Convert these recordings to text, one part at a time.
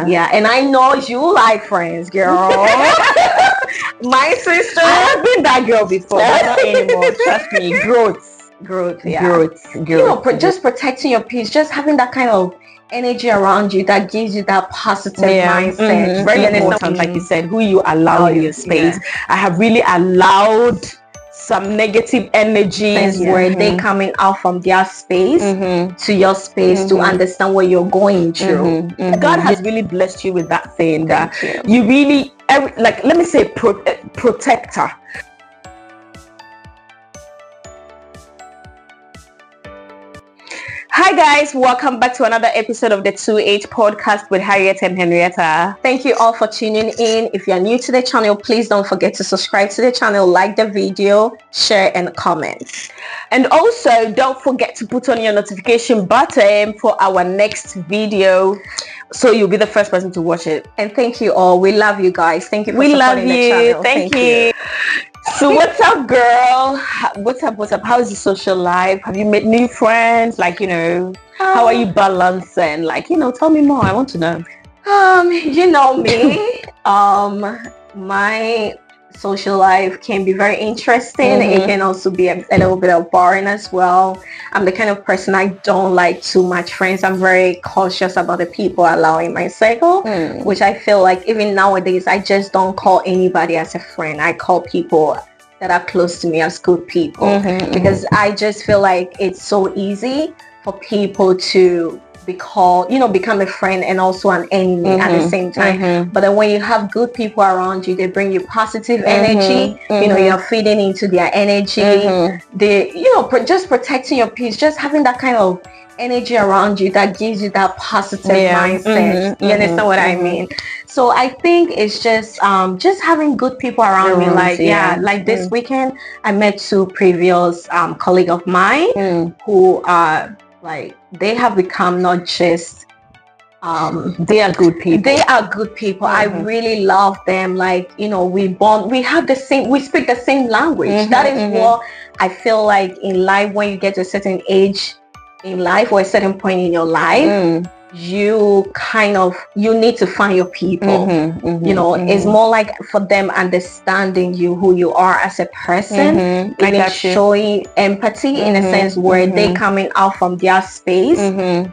Yeah. And I know you like Friends, girl. My sister. I have been that girl before, but not anymore. Trust me. Growth. Yeah. Growth. You know, just protecting your peace, just having that kind of energy around you that gives you that positive mindset. Very important, like you said, who you allow in your space. I have really allowed some negative energies where they coming out from their space to your space to understand what you're going through. God has really blessed you with that thing that you really, like, let me say, protector. Hi guys, welcome back to another episode of the 2H podcast with Harriet and Henrietta. Thank you all for tuning in. If you're new to the channel, please don't forget to subscribe to the channel, like the video, share and comment. And also don't forget to put on your notification button for our next video so you'll be the first person to watch it. And thank you all. We love you guys. Thank you for supporting the channel. Thank you. So what's up, girl? What's up? How is your social life? Have you made new friends? Like, you know, how are you balancing? Like, you know, tell me more. I want to know. You know me. My social life can be very interesting. It can also be a little bit of boring as well. I'm the kind of person, I don't like too much friends. I'm very cautious about the people I allow in my circle, which I feel like even nowadays, I just don't call anybody as a friend. I call people that are close to me as good people because I just feel like it's so easy for people to become a friend and also an enemy at the same time. But then when you have good people around you, they bring you positive energy. You know, you're feeding into their energy. They, just protecting your peace, just having that kind of energy around you that gives you that positive mindset. You understand what I mean? So I think it's just having good people around me. Like this weekend, I met two previous colleagues of mine who are like, they have become not just they are good people. They are good people. I really love them. Like, you know, we speak the same language. That is what I feel like in life. When you get to a certain age in life or a certain point in your life, you need to find your people. You know, it's more like for them understanding you, who you are as a person, and showing empathy in a sense where they coming out from their space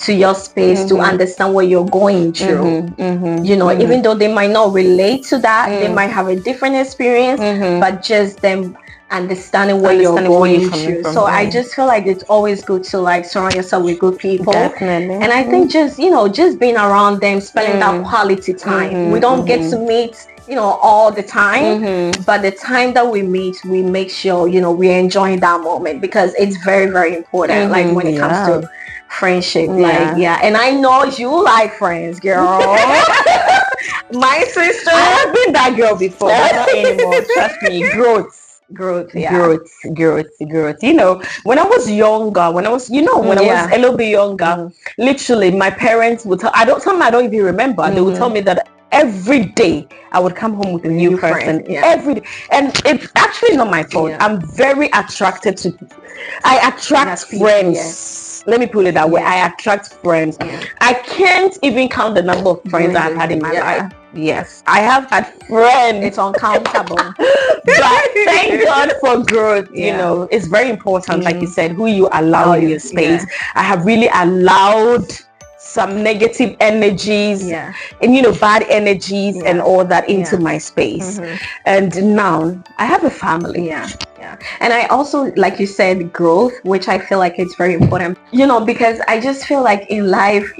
to your space to understand what you're going through. You know, even though they might not relate to that, they might have a different experience, but just them understanding what you're going through. So I just feel like it's always good to like surround yourself with good people. Definitely. And I think just being around them, spending that quality time. We don't get to meet, all the time, but the time that we meet, we make sure, we're enjoying that moment because it's very, very important. Like when it comes to friendship, and I know you like Friends, girl. My sister. I have been that girl before, but not anymore. Trust me. Growth. You know, when I was younger, when I was a little bit younger, literally my parents would I don't even remember. They would tell me that every day I would come home with a new person. Every day. And it's actually not my fault. I'm very attracted to I attract friends. Let me put it that way. I attract friends. I can't even count the number of friends I've had in my life. Yes, I have had friends. It's uncountable. But thank God for growth. You know, it's very important, like you said, who you allow in your space. I have really allowed some negative energies and bad energies and all that into my space. And now I have a family. And I also, like you said, growth, which I feel like it's very important, because I just feel like in life,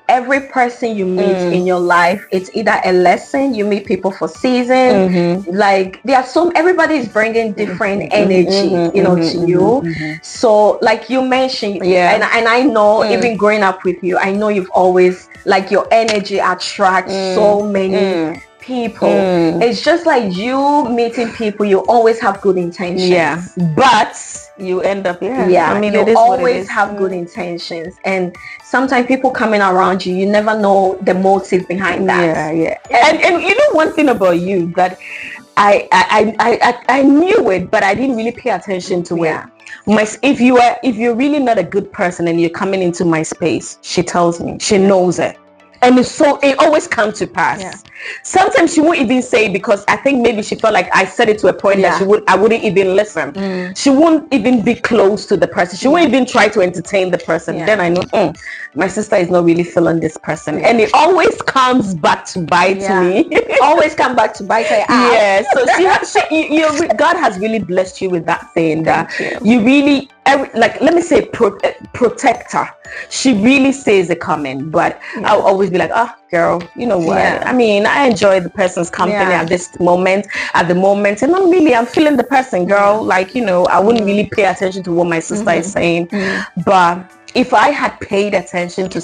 every person you meet in your life, it's either a lesson. You meet people for season, like everybody is bringing different energy, to you. So like you mentioned, and I know even growing up with you, I know you've always, like, your energy attracts so many people. It's just like you meeting people, you always have good intentions. But you end up I mean, you always have good intentions, and sometimes people coming around you, you never know the motive behind that. And you know one thing about you that I knew it, but I didn't really pay attention to it. If you're really not a good person and you're coming into my space, she tells me, she knows it. And it always comes to pass. Yeah. Sometimes she won't even say, because I think maybe she felt like I said it to a point that I wouldn't even listen. She won't even be close to the person. She won't even try to entertain the person. Then I know my sister is not really feeling this person. And it always comes back to bite me. Always come back to bite her out. Yeah. So God has really blessed you with that thing that you really, like, let me say, protector. She really sees it coming, but I'll always be like, girl, you know what? I mean, I enjoy the person's company at the moment, and I'm feeling the person, girl. Like, you know, I wouldn't really pay attention to what my sister is saying, but if I had paid attention to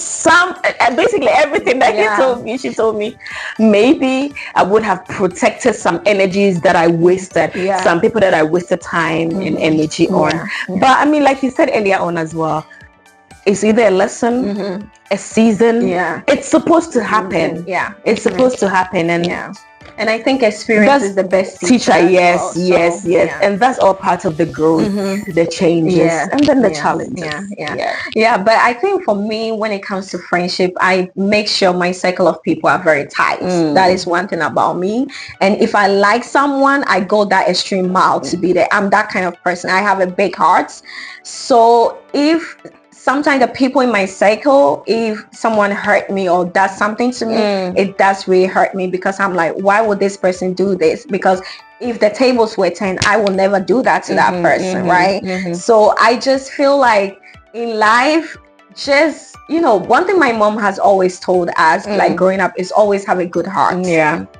basically everything that she told me, maybe I would have protected some energies that I wasted, some people that I wasted time and energy on. But I mean, like you said earlier on as well, it's either a lesson, a season. It's supposed to happen. It's supposed to happen. And I think experience is the best teacher. Yes. And that's all part of the growth, the changes, and then the challenges. But I think for me, when it comes to friendship, I make sure my circle of people are very tight. That is one thing about me. And if I like someone, I go that extreme mile to be there. I'm that kind of person. I have a big heart. So if sometimes the people in my circle, if someone hurt me or does something to me, it does really hurt me, because I'm like, why would this person do this? Because if the tables were turned, I will never do that to that person, right? So I just feel like in life, just, you know, one thing my mom has always told us, like growing up, is always have a good heart.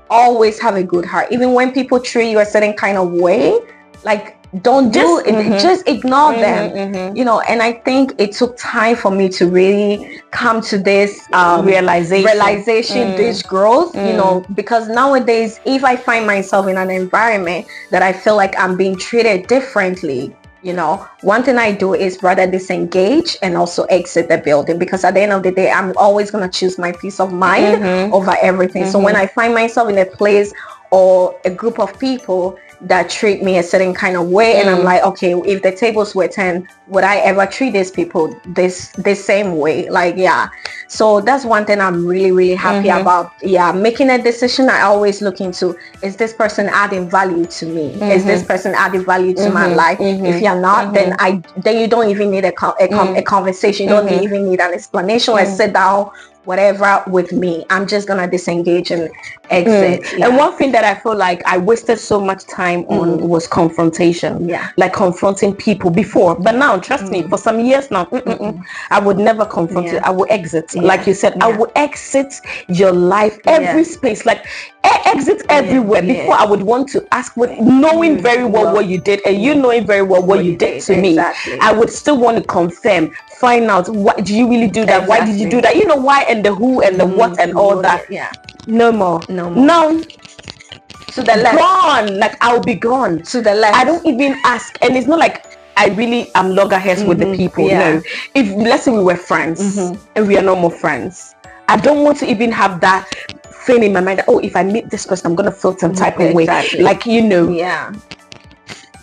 Always have a good heart. Even when people treat you a certain kind of way, like, don't do it, just ignore them, you know. And I think it took time for me to really come to this realization, this growth, you know, because nowadays, if I find myself in an environment that I feel like I'm being treated differently, you know, one thing I do is rather disengage and also exit the building, because at the end of the day, I'm always going to choose my peace of mind over everything. So when I find myself in a place or a group of people that treat me a certain kind of way, and I'm like, okay, if the tables were turned, would I ever treat these people this same way? Like, so that's one thing I'm really, really happy about. Making a decision, I always look into, is this person adding value to me? Is this person adding value to my life? If you're not, then you don't even need a conversation. You don't even need an explanation. Let's sit down, whatever, with me. I'm just gonna disengage and exit. And one thing that I feel like I wasted so much time on was confrontation. Like confronting people before, but now, trust me, for some years now, I would never confront it. I would exit. Like you said, I would exit your life, every space, like exit everywhere. Before, I would want to ask, knowing very well what you did, and you knowing very well what you did to me, I would still want to confirm, find out, what do you really do that? Why did you do that? You know, why, and the who and the what and all that. No more. No. To the left. Gone. Like, I'll be gone. To the left. I don't even ask. And it's not like I really am loggerheads with the people. No. If, let's say we were friends and we are no more friends, I don't want to even have that thing in my mind that, oh, if I meet this person, I'm going to feel some type of way. Like, you know.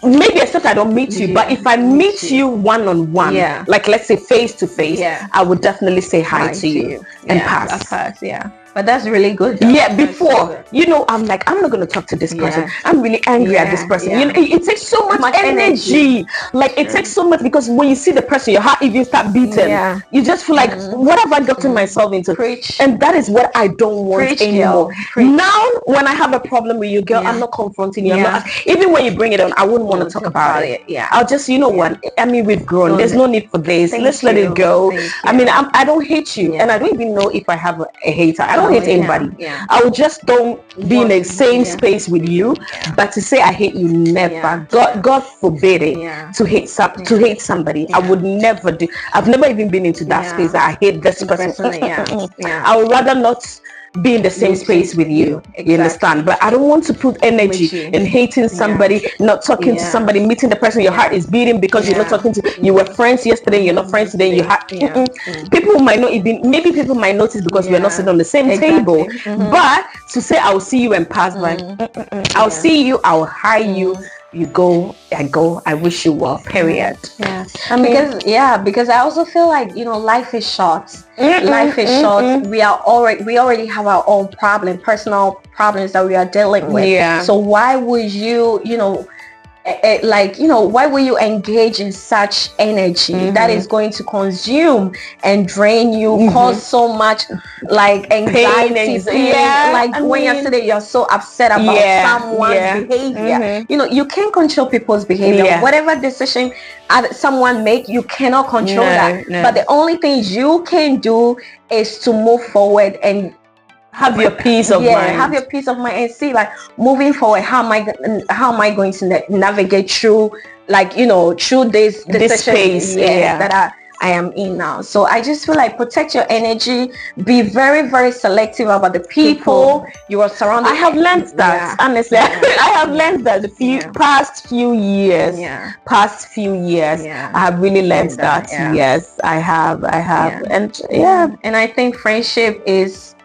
Maybe except I don't meet you, but if I meet you one-on-one, like let's say face-to-face, I would definitely say hi to you and pass. But that's really good. Before, you know, I'm like, I'm not going to talk to this person. I'm really angry at this person. You know, it takes so much energy. Like, it takes so much, because when you see the person, your heart even start beating. You just feel like, what have I gotten myself into? And that is what I don't want anymore. Now, when I have a problem with you, girl, I'm not confronting you. I'm not, even when you bring it on, I wouldn't want to talk about it. I'll just, you know what? I mean, we've grown. There's no need for this. Let's let it go. I mean, I don't hate you. And I don't even know if I have a hater. I don't hate anybody. I would just don't be in the same space with you. But to say I hate you, never. God forbid it. To hate somebody, I would never do. I've never even been into that space that I hate this person. I would rather not be in the same space with you. You understand? But I don't want to put energy in hating somebody, not talking to somebody, meeting the person, your heart is beating because you're not talking to, you were friends yesterday, you're not friends today, you had people might not even, maybe people might notice because we're not sitting on the same table. But to say I'll see you and pass by, I'll see you, I'll hi you, you go, I go, I wish you well, period. Yeah. Because I also feel like, life is short. Life is short. We already have our own personal problems that we are dealing with. Yeah. So why would you, why will you engage in such energy that is going to consume and drain you, cause so much like anxiety, pain, when you're sitting, you're so upset about someone's behavior. You can't control people's behavior. Whatever decision someone make, you cannot control that. But the only thing you can do is to move forward and have your peace of mind. Have your peace of mind and see, like, moving forward, how am I going to navigate through, through this space that I am in now. So I just feel like protect your energy, be very, very selective about the people you are surrounded. I have learned that, honestly. I have learned that the past few years. I have really learned that. Yes, I have. And I think friendship is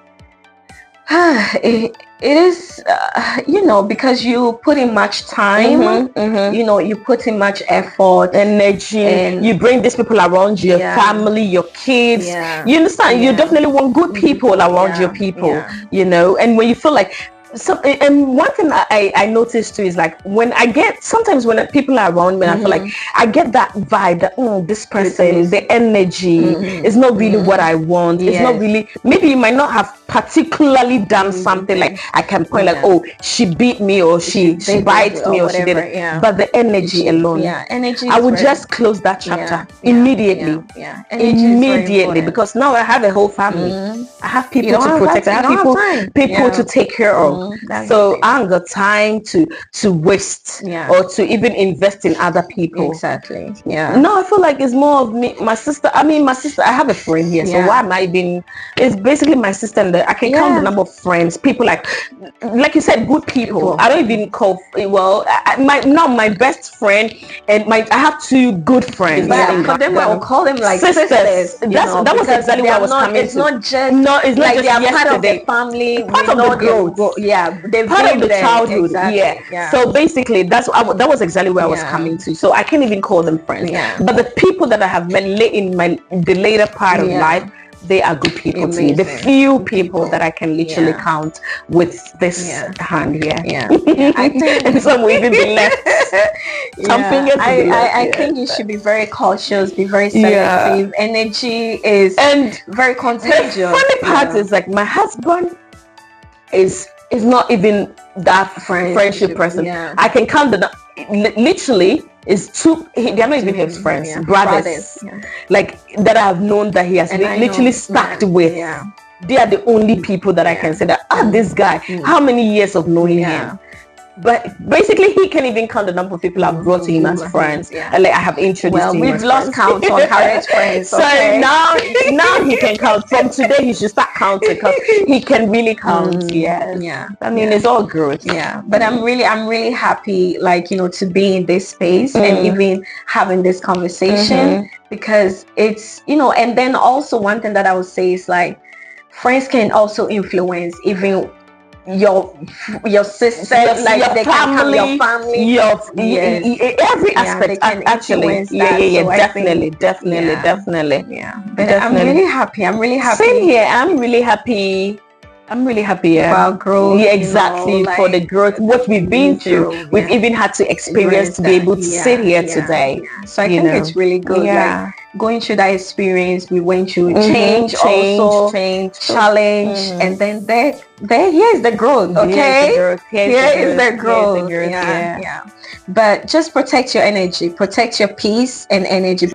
it is because you put in much time, you put in much effort, energy, and you bring these people around you, your family, your kids. You understand? You definitely want good people around your people, and when you feel like and one thing I noticed too is, like, sometimes when people are around me, I feel like I get that vibe that this person, the energy is not really what I want. It's not really, maybe you might not have particularly done something like I can point she beat me, or she bites me, or she did it. But the energy alone, energy, I would just close that chapter immediately. Immediately, because now I have a whole family. I have people to protect. I have people to take care of. So I haven't got time to waste or to even invest in other people. Exactly. No, I feel like it's more of me, my sister. I have a friend here, so why am I being? It's basically my sister, and I can count the number of friends, people like you said, good people. I don't even call my best friend, and I have two good friends. For them, I will call them like sisters. That was exactly what I was coming to. It's not just like they are part of the family, part of the growth. They've part of the childhood. Exactly. So basically, that was exactly where I was coming to. So I can't even call them friends. But the people that I have met in the later part of life, they are good people to me. The few people that I can literally count with this hand here. I think, and some will even be left. I think you should be very cautious, be very selective. Energy is very contagious. The funny part is, like, my husband is not even that friendship person. I can count literally is two. They're not even his friends, brothers. Like, that I have known that he has literally stuck with. They are the only people that I can say that this guy. How many years of knowing him? But basically, he can even count the number of people I've brought to him as friends. And, like, I have introduced him. We've lost count on Harriet's friends. So now he can count. From today, he should start counting, because he can really count. I mean, it's all good. But I'm really happy, like, to be in this space and even having this conversation, because it's, and then also one thing that I would say is, like, friends can also influence even your sister, like your family, every aspect, actually. So definitely. But I'm really happy. Same here. I'm really happy. About growth. Exactly, for the growth, what we've been through. We've even had to experience to be able to sit here today. So I think it's really good. Like, going through that experience, we went through change, challenge, and then here's the growth. Okay, here is the growth. But just protect your energy, protect your peace and energy.